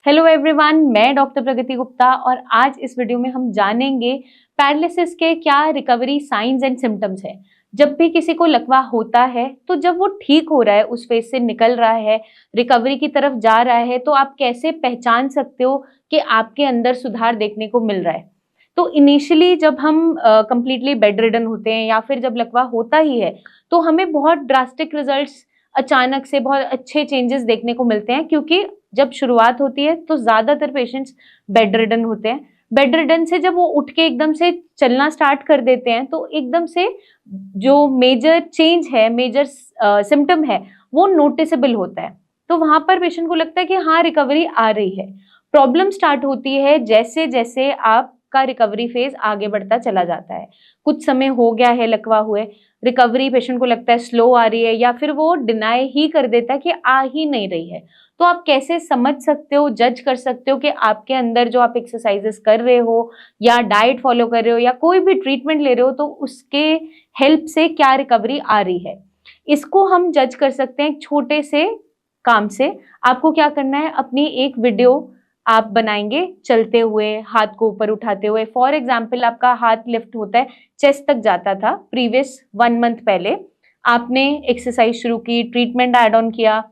Hello everyone, मैं doctor प्रगति गुप्ता और आज इस वीडियो में हम जानेंगे पैरालिसिस के क्या रिकवरी साइंस एंड सिम्टम्स है। जब भी किसी को लकवा होता है तो जब वो ठीक हो रहा है, उस फेज से निकल रहा है, रिकवरी की तरफ जा रहा है, तो आप कैसे पहचान सकते हो कि आपके अंदर सुधार देखने को मिल रहा है। तो इनिशियली जब हम कंप्लीटली बेड रिडन होते हैं या फिर जब लकवा होता ही है तो हमें बहुत ड्रास्टिक रिजल्ट्स, अचानक से बहुत अच्छे चेंजेस देखने को मिलते हैं, क्योंकि जब शुरुआत होती है तो ज्यादातर पेशेंट्स बेड रिडन होते हैं। बेड रिडन से जब वो उठ के एकदम से चलना स्टार्ट कर देते हैं तो एकदम से जो मेजर चेंज है, मेजर सिम्टम है, वो नोटिसेबल होता है। तो वहां पर पेशेंट को लगता है कि हाँ, रिकवरी आ रही है। प्रॉब्लम स्टार्ट होती है जैसे जैसे आपका रिकवरी फेज आगे बढ़ता चला जाता है। कुछ समय हो गया है लकवा हुए, रिकवरी पेशेंट को लगता है स्लो आ रही है या फिर वो डिनाई ही कर देता है कि आ ही नहीं रही है। तो आप कैसे समझ सकते हो, जज कर सकते हो कि आपके अंदर जो आप एक्सरसाइजेस कर रहे हो या डाइट फॉलो कर रहे हो या कोई भी ट्रीटमेंट ले रहे हो तो उसके हेल्प से क्या रिकवरी आ रही है। इसको हम जज कर सकते हैं एक छोटे से काम से। आपको क्या करना है, अपनी एक वीडियो आप बनाएंगे चलते हुए, हाथ को ऊपर उठाते हुए। फॉर एग्जाम्पल, आपका हाथ लिफ्ट होता है, चेस्ट तक जाता था प्रीवियस 1 मंथ पहले। आपने एक्सरसाइज शुरू की, ट्रीटमेंट ऐड ऑन किया,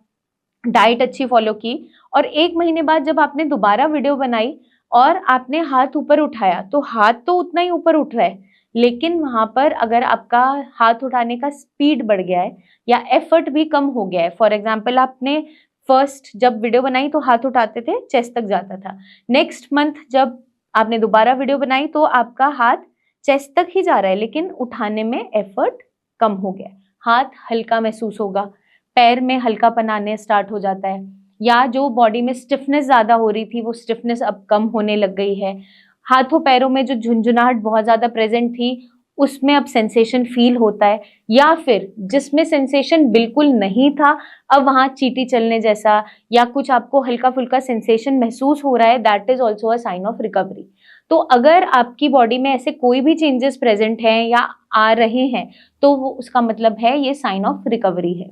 डाइट अच्छी फॉलो की, और 1 महीने बाद जब आपने दोबारा वीडियो बनाई और आपने हाथ ऊपर उठाया तो हाथ तो उतना ही ऊपर उठ रहा है, लेकिन वहां पर अगर आपका हाथ उठाने का स्पीड बढ़ गया है या एफर्ट भी कम हो गया है। फॉर एग्जाम्पल, आपने फर्स्ट जब वीडियो बनाई तो हाथ उठाते थे, चेस्ट तक जाता था। नेक्स्ट मंथ जब आपने दोबारा वीडियो बनाई तो आपका हाथ चेस्ट तक ही जा रहा है, लेकिन उठाने में एफर्ट कम हो गया, हाथ हल्का महसूस होगा, पैर में हल्कापन आने स्टार्ट हो जाता है, या जो बॉडी में स्टिफनेस ज्यादा हो रही थी वो स्टिफनेस अब कम होने लग गई है। हाथों पैरों में जो झुंझुनाहट बहुत ज्यादा प्रेजेंट थी उसमें अब सेंसेशन फील होता है, या फिर जिसमें सेंसेशन बिल्कुल नहीं था अब वहां चींटी चलने जैसा या कुछ आपको हल्का फुल्का सेंसेशन महसूस हो रहा है, that is also a sign of recovery. तो अगर आपकी बॉडी में ऐसे कोई भी चेंजेस प्रेजेंट हैं या आ रहे हैं तो वो उसका मतलब है ये साइन ऑफ रिकवरी है।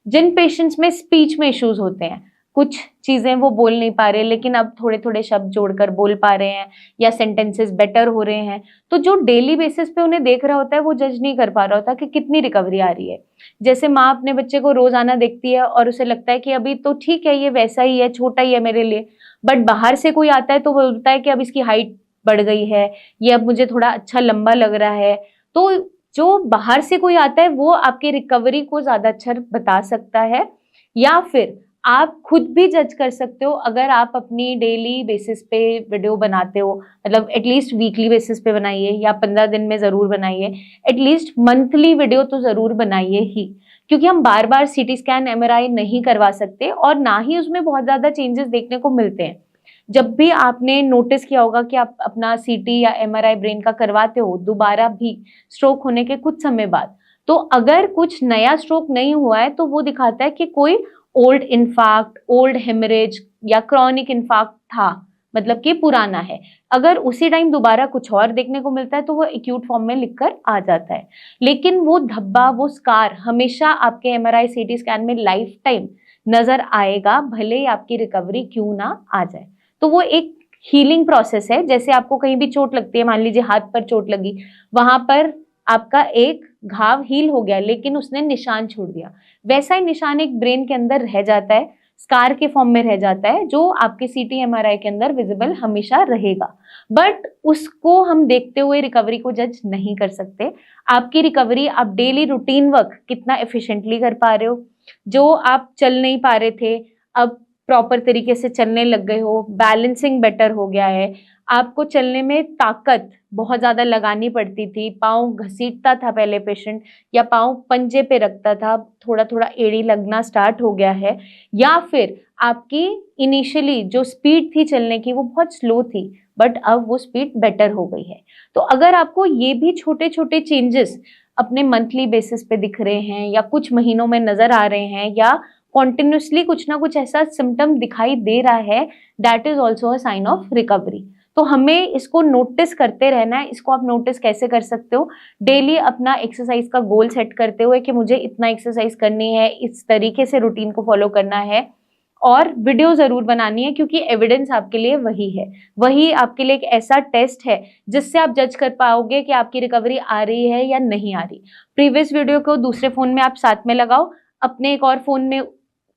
जिन पेशेंट्स में स्पीच में इश्यूज होते हैं, कुछ चीजें वो बोल नहीं पा रहे लेकिन अब थोड़े थोड़े शब्द जोड़कर बोल पा रहे हैं या सेंटेंसेस बेटर हो रहे हैं, तो जो डेली बेसिस पे उन्हें देख रहा होता है वो जज नहीं कर पा रहा होता कि कितनी रिकवरी आ रही है। जैसे माँ अपने बच्चे को रोजाना देखती है और उसे लगता है कि अभी तो ठीक है, ये वैसा ही है, छोटा ही है मेरे लिए, बट बाहर से कोई आता है तो वो बोलता है कि अब इसकी हाइट बढ़ गई है, ये अब मुझे थोड़ा अच्छा लंबा लग रहा है। तो जो बाहर से कोई आता है वो आपकी रिकवरी को ज्यादा अच्छा बता सकता है। या फिर आप खुद भी जज कर सकते हो, अगर आप अपनी डेली बेसिस पे वीडियो बनाते हो, मतलब एटलीस्ट वीकली बेसिस पे बनाइए या 15 दिन में जरूर बनाइए, एटलीस्ट मंथली वीडियो तो जरूर बनाइए ही, क्योंकि हम बार बार सीटी स्कैन एमआरआई नहीं करवा सकते और ना ही उसमें बहुत ज्यादा चेंजेस देखने को मिलते हैं। जब भी आपने नोटिस किया होगा कि आप अपना सीटी या एमआरआई ब्रेन का करवाते हो दोबारा भी स्ट्रोक होने के कुछ समय बाद, तो अगर कुछ नया स्ट्रोक नहीं हुआ है तो वो दिखाता है कि कोई ओल्ड इन्फार्क्ट, ओल्ड हेमरेज या क्रॉनिक इन्फार्क्ट था, मतलब कि पुराना है। अगर उसी टाइम दोबारा कुछ और देखने को मिलता है तो वो एक्यूट फॉर्म में लिखकर आ जाता है, लेकिन वो धब्बा, वो स्कार हमेशा आपके एमआरआई सीटी स्कैन में लाइफ टाइम नजर आएगा, भले ही आपकी रिकवरी क्यों ना आ जाए। तो वो एक हीलिंग प्रोसेस है। जैसे आपको कहीं भी चोट लगती है, मान लीजिए हाथ पर चोट लगी, वहां पर आपका एक घाव हील हो गया लेकिन उसने निशान छोड़ दिया, वैसा ही निशान एक ब्रेन के अंदर रह जाता है, स्कार के फॉर्म में रह जाता है, जो आपके सीटी एमआरआई के अंदर विजिबल हमेशा रहेगा। बट उसको हम देखते हुए रिकवरी को जज नहीं कर सकते। आपकी रिकवरी, आप डेली रूटीन वर्क कितना एफिशिएंटली कर पा रहे हो, जो आप चल नहीं पा रहे थे अब प्रॉपर तरीके से चलने लग गए हो, बैलेंसिंग बेटर हो गया है, आपको चलने में ताकत बहुत ज्यादा लगानी पड़ती थी, पाँव घसीटता था पहले पेशेंट या पाँव पंजे पे रखता था, थोड़ा थोड़ा एड़ी लगना स्टार्ट हो गया है, या फिर आपकी इनिशियली जो स्पीड थी चलने की वो बहुत स्लो थी बट अब वो स्पीड बेटर हो गई है। तो अगर आपको ये भी छोटे छोटे चेंजेस अपने मंथली बेसिस पे दिख रहे हैं या कुछ महीनों में नजर आ रहे हैं या कॉन्टिन्यूसली कुछ ना कुछ ऐसा सिम्टम दिखाई दे रहा है, that is also a sign of recovery. तो हमें इसको नोटिस करते रहना है। इसको आप नोटिस कैसे कर सकते हो, डेली अपना एक्सरसाइज का गोल सेट करते हुए कि मुझे इतना एक्सरसाइज करनी है, इस तरीके से रूटीन को फॉलो करना है, और वीडियो जरूर बनानी है, क्योंकि एविडेंस आपके लिए वही आपके लिए एक ऐसा टेस्ट है जिससे आप जज कर पाओगे कि आपकी रिकवरी आ रही है या नहीं आ रही। प्रीवियस वीडियो को दूसरे फोन में आप साथ में लगाओ, अपने एक और फोन में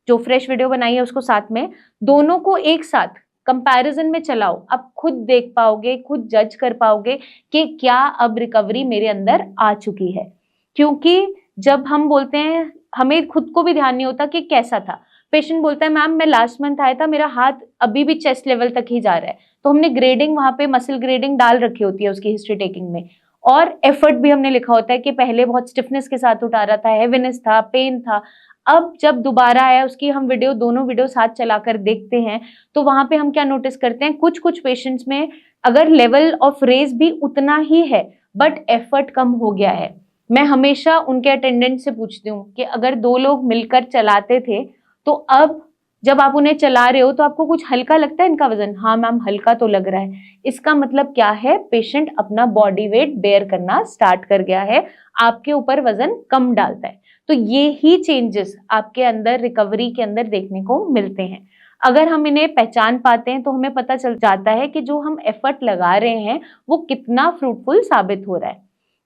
जो फ्रेश वीडियो बनाई है उसको साथ में, दोनों को एक साथ कंपैरिजन में चलाओ, आप खुद देख पाओगे, खुद जज कर पाओगे कि क्या अब रिकवरी मेरे अंदर आ चुकी है। क्योंकि जब हम बोलते हैं, हमें खुद को भी ध्यान नहीं होता कि कैसा था। पेशेंट बोलता है मैम मैं लास्ट मंथ आया था, मेरा हाथ अभी भी चेस्ट लेवल तक ही जा रहा है, तो हमने ग्रेडिंग वहां पे मसल ग्रेडिंग डाल रखी होती है उसकी हिस्ट्री टेकिंग में, और एफर्ट भी हमने लिखा होता है कि पहले बहुत स्टिफनेस के साथ उठा रहा था, हेवीनेस था, पेन था। अब जब दोबारा आया उसकी हम दोनों वीडियो साथ चलाकर देखते हैं, तो वहां पे हम क्या नोटिस करते हैं, कुछ पेशेंट्स में अगर लेवल ऑफ रेज भी उतना ही है बट एफर्ट कम हो गया है। मैं हमेशा उनके अटेंडेंट से पूछती हूँ कि अगर 2 लोग मिलकर चलाते थे तो अब जब आप उन्हें चला रहे हो तो आपको कुछ हल्का लगता है इनका वजन? हाँ मैम हल्का तो लग रहा है। इसका मतलब क्या है, पेशेंट अपना बॉडी वेट बेयर करना स्टार्ट कर गया है, आपके ऊपर वजन कम डालता है। तो ये ही चेंजेस आपके अंदर रिकवरी के अंदर देखने को मिलते हैं। अगर हम इन्हें पहचान पाते हैं तो हमें पता चल जाता है कि जो हम एफर्ट लगा रहे हैं वो कितना फ्रूटफुल साबित हो रहा है।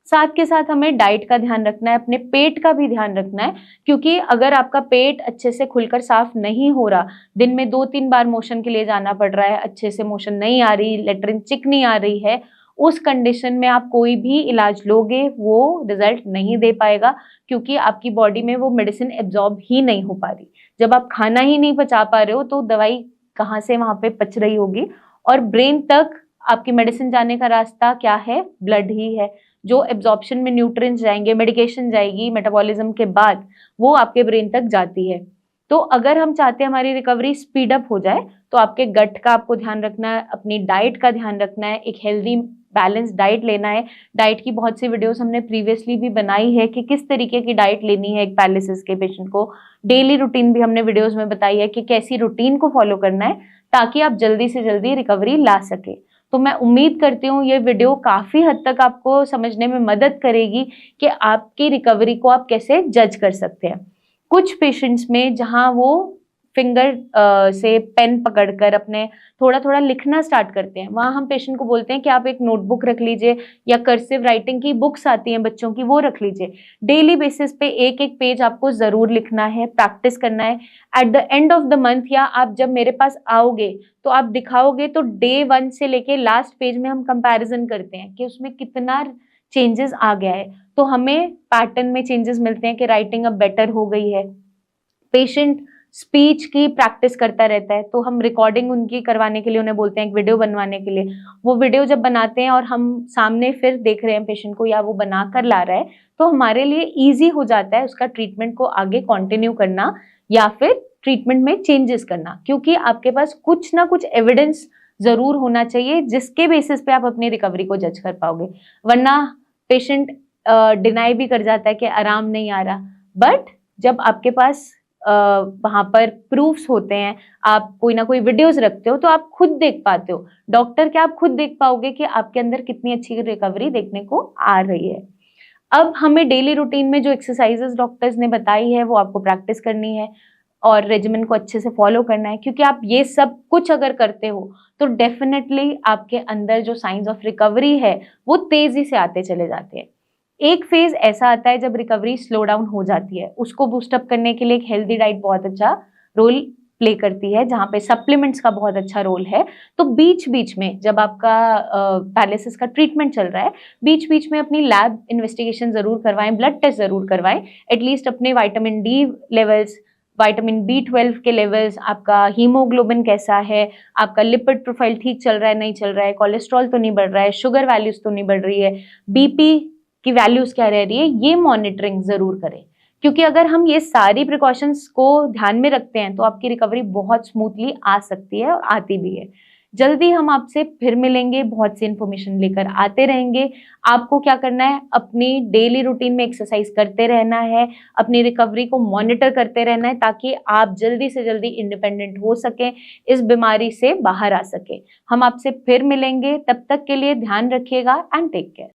साथ के साथ हमें डाइट का ध्यान रखना है, अपने पेट का भी ध्यान रखना है, क्योंकि अगर आपका पेट अच्छे से खुलकर साफ नहीं हो रहा, दिन में 2-3 बार मोशन के लिए जाना पड़ रहा है, अच्छे से मोशन नहीं आ रही, लेटरिन चिक नहीं आ रही है, उस कंडीशन में आप कोई भी इलाज लोगे वो रिजल्ट नहीं दे पाएगा, क्योंकि आपकी बॉडी में वो मेडिसिन एब्जॉर्ब ही नहीं हो पा रही। जब आप खाना ही नहीं पचा पा रहे हो तो दवाई कहाँ से वहां पे पच रही होगी। और ब्रेन तक आपकी मेडिसिन जाने का रास्ता क्या है, ब्लड ही है। जो एब्जॉर्प्शन में न्यूट्रिएंट्स जाएंगे, मेडिकेशन जाएगी, मेटाबॉलिज्म के बाद वो आपके ब्रेन तक जाती है। तो अगर हम चाहते हैं हमारी रिकवरी स्पीड अप हो जाए तो आपके गट का आपको ध्यान रखना है, अपनी डाइट का ध्यान रखना है, एक हेल्दी बैलेंस डाइट लेना है। डाइट की बहुत सी वीडियोस हमने प्रीवियसली भी बनाई है कि किस तरीके की डाइट लेनी है एक पैरालिसिस के पेशेंट को। डेली रूटीन भी हमने वीडियोस में बताई है कि कैसी रूटीन को फॉलो करना है ताकि आप जल्दी से जल्दी रिकवरी ला सके। तो मैं उम्मीद करती हूँ ये वीडियो काफी हद तक आपको समझने में मदद करेगी कि आपकी रिकवरी को आप कैसे जज कर सकते हैं। कुछ पेशेंट्स में जहां वो फिंगर से पेन पकड़कर अपने थोड़ा थोड़ा लिखना स्टार्ट करते हैं, वहां हम पेशेंट को बोलते हैं कि आप एक नोटबुक रख लीजिए, या कर्सिव राइटिंग की बुक्स आती हैं बच्चों की, वो रख लीजिए। डेली बेसिस पे एक एक पेज आपको जरूर लिखना है, प्रैक्टिस करना है। At the end of the month या आप जब मेरे पास आओगे तो आप दिखाओगे तो डे 1 से लेके लास्ट पेज में हम कंपैरिजन करते हैं कि उसमें कितना चेंजेस आ गया है। तो हमें पैटर्न में चेंजेस मिलते हैं कि राइटिंग अब बेटर हो गई है। पेशेंट स्पीच की प्रैक्टिस करता रहता है, तो हम रिकॉर्डिंग उनकी करवाने के लिए उन्हें बोलते हैं, एक वीडियो बनवाने के लिए। वो वीडियो जब बनाते हैं और हम सामने फिर देख रहे हैं पेशेंट को या वो बना कर ला रहा है, तो हमारे लिए ईजी हो जाता है उसका ट्रीटमेंट को आगे कंटिन्यू करना या फिर ट्रीटमेंट में चेंजेस करना, क्योंकि आपके पास कुछ ना कुछ एविडेंस जरूर होना चाहिए जिसके बेसिस पे आप अपनी रिकवरी को जज कर पाओगे। वरना पेशेंट डिनाई भी कर जाता है कि आराम नहीं आ रहा, बट जब आपके पास वहां पर प्रूफ्स होते हैं, आप कोई ना कोई वीडियोस रखते हो, तो आप खुद देख पाते हो। डॉक्टर क्या, आप खुद देख पाओगे कि आपके अंदर कितनी अच्छी रिकवरी देखने को आ रही है। अब हमें डेली रूटीन में जो एक्सरसाइजेस डॉक्टर्स ने बताई है वो आपको प्रैक्टिस करनी है और रेजिमेंट को अच्छे से फॉलो करना है, क्योंकि आप ये सब कुछ अगर करते हो तो डेफिनेटली आपके अंदर जो साइंस ऑफ रिकवरी है वो तेजी से आते चले जाते हैं। एक फेज ऐसा आता है जब रिकवरी स्लो डाउन हो जाती है, उसको बूस्ट अप करने के लिए एक हेल्दी डाइट बहुत अच्छा रोल प्ले करती है, जहाँ पे सप्लीमेंट्स का बहुत अच्छा रोल है। तो बीच बीच में जब आपका पैरालिसिस का ट्रीटमेंट चल रहा है, बीच बीच में अपनी लैब इन्वेस्टिगेशन जरूर करवाएं, ब्लड टेस्ट जरूर करवाएं, एटलीस्ट अपने vitamin D levels, vitamin B12 के लेवल्स, आपका हीमोग्लोबिन कैसा है, आपका लिपिड प्रोफाइल ठीक चल रहा है नहीं चल रहा है, कोलेस्ट्रॉल तो नहीं बढ़ रहा है, शुगर वैल्यूज तो नहीं बढ़ रही है, बीपी की वैल्यूज क्या रह रही है, ये मॉनिटरिंग जरूर करें। क्योंकि अगर हम ये सारी प्रिकॉशंस को ध्यान में रखते हैं तो आपकी रिकवरी बहुत स्मूथली आ सकती है और आती भी है। जल्दी हम आपसे फिर मिलेंगे, बहुत सी इंफॉर्मेशन लेकर आते रहेंगे। आपको क्या करना है, अपनी डेली रूटीन में एक्सरसाइज करते रहना है, अपनी रिकवरी को मॉनिटर करते रहना है, ताकि आप जल्दी से जल्दी इंडिपेंडेंट हो सकें, इस बीमारी से बाहर आ सके। हम आपसे फिर मिलेंगे, तब तक के लिए ध्यान रखिएगा एंड टेक केयर।